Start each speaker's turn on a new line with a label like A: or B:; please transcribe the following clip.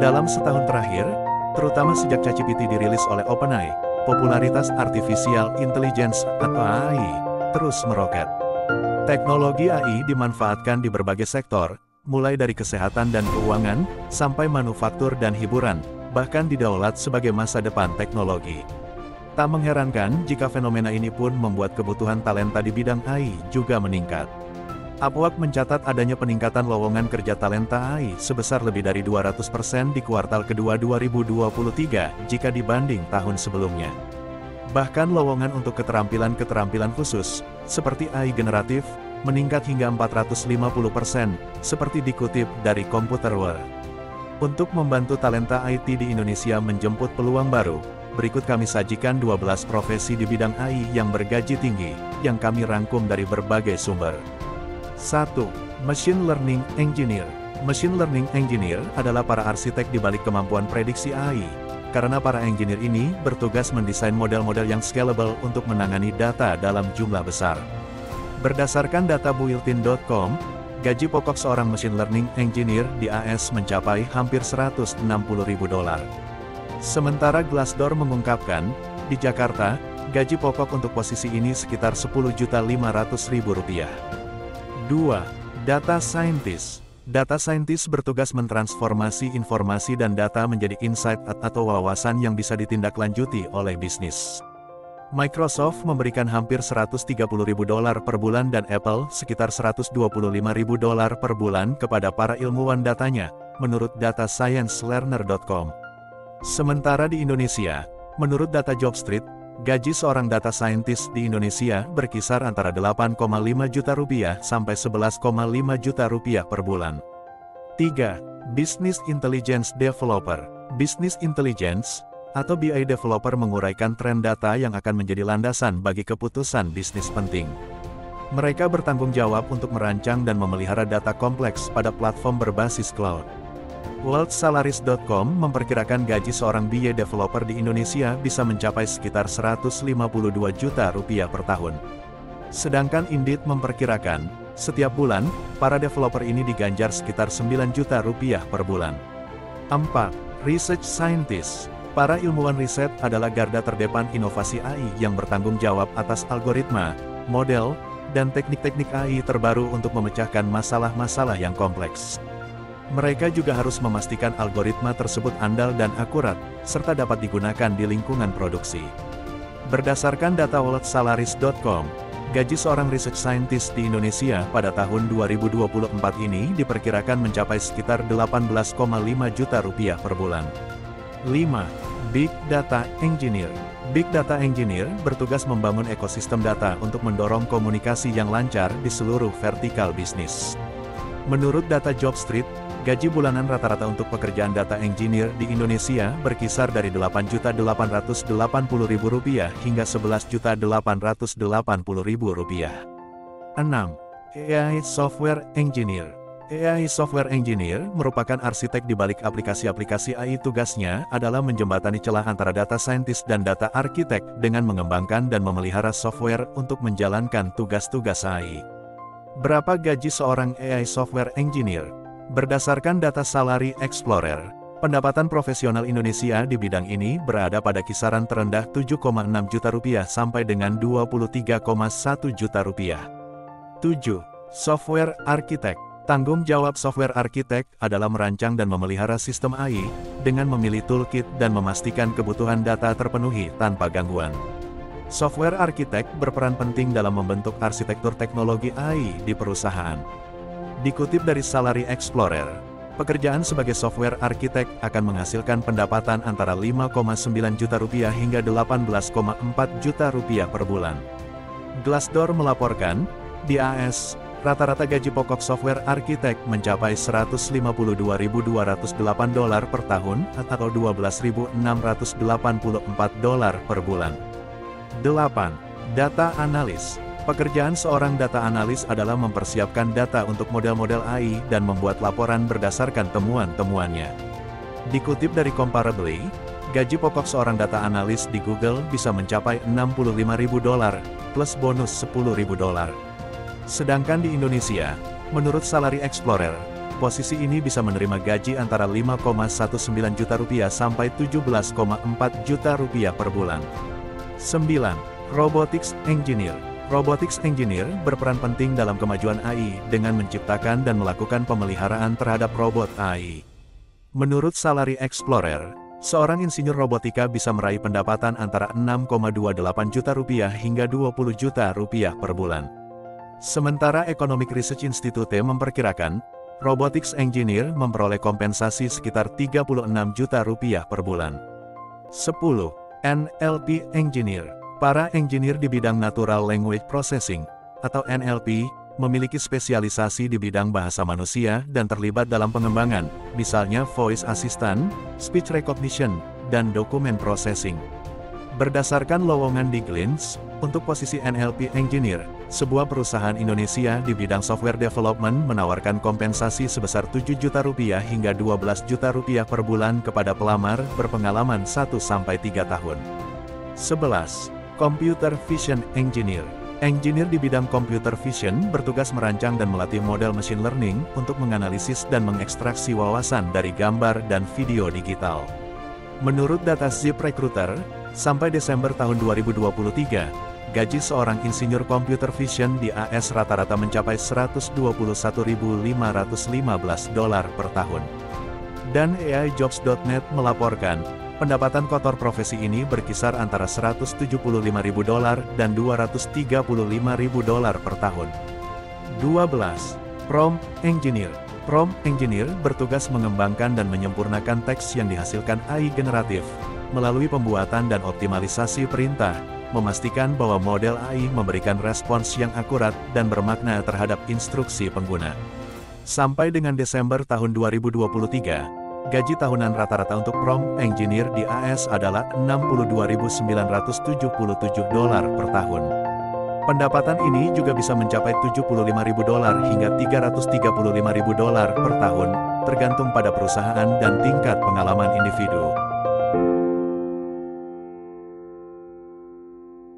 A: Dalam setahun terakhir, terutama sejak ChatGPT dirilis oleh OpenAI, popularitas Artificial Intelligence atau AI terus meroket. Teknologi AI dimanfaatkan di berbagai sektor, mulai dari kesehatan dan keuangan, sampai manufaktur dan hiburan, bahkan didaulat sebagai masa depan teknologi. Tak mengherankan jika fenomena ini pun membuat kebutuhan talenta di bidang AI juga meningkat. Upwork mencatat adanya peningkatan lowongan kerja talenta AI sebesar lebih dari 200% di kuartal kedua 2023 jika dibanding tahun sebelumnya. Bahkan lowongan untuk keterampilan-keterampilan khusus, seperti AI generatif, meningkat hingga 450%, seperti dikutip dari Computer World. Untuk membantu talenta IT di Indonesia menjemput peluang baru, berikut kami sajikan 12 profesi di bidang AI yang bergaji tinggi, yang kami rangkum dari berbagai sumber. 1. Machine Learning Engineer. Machine Learning Engineer adalah para arsitek di balik kemampuan prediksi AI, karena para engineer ini bertugas mendesain model-model yang scalable untuk menangani data dalam jumlah besar. Berdasarkan data builtin.com, gaji pokok seorang machine learning engineer di AS mencapai hampir $160.000. Sementara Glassdoor mengungkapkan, di Jakarta, gaji pokok untuk posisi ini sekitar Rp10.500.000. 2. Data Scientist. Data Scientist bertugas mentransformasi informasi dan data menjadi insight atau wawasan yang bisa ditindaklanjuti oleh bisnis. Microsoft memberikan hampir $130.000 per bulan dan Apple sekitar $125.000 per bulan kepada para ilmuwan datanya, menurut datasciencelearner.com. Sementara di Indonesia, menurut data Jobstreet, gaji seorang data scientist di Indonesia berkisar antara Rp8,5 juta sampai Rp11,5 juta per bulan. 3. Business Intelligence Developer. Business Intelligence, atau BI Developer menguraikan tren data yang akan menjadi landasan bagi keputusan bisnis penting. Mereka bertanggung jawab untuk merancang dan memelihara data kompleks pada platform berbasis cloud. WorldSalaries.com memperkirakan gaji seorang BI developer di Indonesia bisa mencapai sekitar Rp152 juta per tahun. Sedangkan Indeed memperkirakan, setiap bulan, para developer ini diganjar sekitar Rp9 juta per bulan. 4. Research Scientist. Para ilmuwan riset adalah garda terdepan inovasi AI yang bertanggung jawab atas algoritma, model, dan teknik-teknik AI terbaru untuk memecahkan masalah-masalah yang kompleks. Mereka juga harus memastikan algoritma tersebut andal dan akurat, serta dapat digunakan di lingkungan produksi. Berdasarkan data WorldSalaries.com, gaji seorang research scientist di Indonesia pada tahun 2024 ini diperkirakan mencapai sekitar Rp18,5 juta per bulan. 5. Big Data Engineer. Big Data Engineer bertugas membangun ekosistem data untuk mendorong komunikasi yang lancar di seluruh vertikal bisnis. Menurut data Jobstreet, gaji bulanan rata-rata untuk pekerjaan data engineer di Indonesia berkisar dari Rp8.880.000 hingga Rp11.880.000. 6. AI Software Engineer. AI Software Engineer merupakan arsitek di balik aplikasi-aplikasi AI. Tugasnya adalah menjembatani celah antara data scientist dan data arsitek dengan mengembangkan dan memelihara software untuk menjalankan tugas-tugas AI. Berapa gaji seorang AI Software Engineer? Berdasarkan data Salary Explorer, pendapatan profesional Indonesia di bidang ini berada pada kisaran terendah Rp7,6 juta sampai dengan Rp23,1 juta. 7. Software Architect. Tanggung jawab software arsitek adalah merancang dan memelihara sistem AI, dengan memilih toolkit dan memastikan kebutuhan data terpenuhi tanpa gangguan. Software arsitek berperan penting dalam membentuk arsitektur teknologi AI di perusahaan. Dikutip dari Salary Explorer, pekerjaan sebagai software arsitek akan menghasilkan pendapatan antara Rp5,9 juta hingga Rp18,4 juta per bulan. Glassdoor melaporkan, di AS, rata-rata gaji pokok software arsitek mencapai $152.208 per tahun atau $12.684 per bulan. 8. Data Analis. Pekerjaan seorang data analis adalah mempersiapkan data untuk model-model AI dan membuat laporan berdasarkan temuan-temuannya. Dikutip dari Comparably, gaji pokok seorang data analis di Google bisa mencapai $65.000 plus bonus $10.000. Sedangkan di Indonesia, menurut Salary Explorer, posisi ini bisa menerima gaji antara 5,19 juta rupiah sampai 17,4 juta rupiah per bulan. 9. Robotics Engineer. Robotics Engineer berperan penting dalam kemajuan AI dengan menciptakan dan melakukan pemeliharaan terhadap robot AI. Menurut Salary Explorer, seorang insinyur robotika bisa meraih pendapatan antara 6,28 juta rupiah hingga 20 juta rupiah per bulan. Sementara Economic Research Institute memperkirakan, Robotics Engineer memperoleh kompensasi sekitar 36 juta rupiah per bulan. 10. NLP Engineer. Para engineer di bidang Natural Language Processing, atau NLP, memiliki spesialisasi di bidang bahasa manusia dan terlibat dalam pengembangan, misalnya voice assistant, speech recognition, dan document processing. Berdasarkan lowongan di Glints, untuk posisi NLP Engineer, sebuah perusahaan Indonesia di bidang software development menawarkan kompensasi sebesar 7 juta rupiah hingga 12 juta rupiah per bulan kepada pelamar berpengalaman 1-3 tahun. 11. Computer Vision Engineer. Engineer di bidang computer vision bertugas merancang dan melatih model machine learning untuk menganalisis dan mengekstraksi wawasan dari gambar dan video digital. Menurut data ZipRecruiter, sampai Desember tahun 2023, gaji seorang insinyur computer vision di AS rata-rata mencapai $121.515 per tahun. Dan AIjobs.net melaporkan, pendapatan kotor profesi ini berkisar antara $175.000 dan $235.000 per tahun. 12. Prompt Engineer. Prompt Engineer bertugas mengembangkan dan menyempurnakan teks yang dihasilkan AI generatif, melalui pembuatan dan optimalisasi perintah, memastikan bahwa model AI memberikan respons yang akurat dan bermakna terhadap instruksi pengguna. Sampai dengan Desember tahun 2023, gaji tahunan rata-rata untuk Prompt Engineer di AS adalah $62.977 per tahun. Pendapatan ini juga bisa mencapai $75.000 hingga $335.000 per tahun, tergantung pada perusahaan dan tingkat pengalaman individu.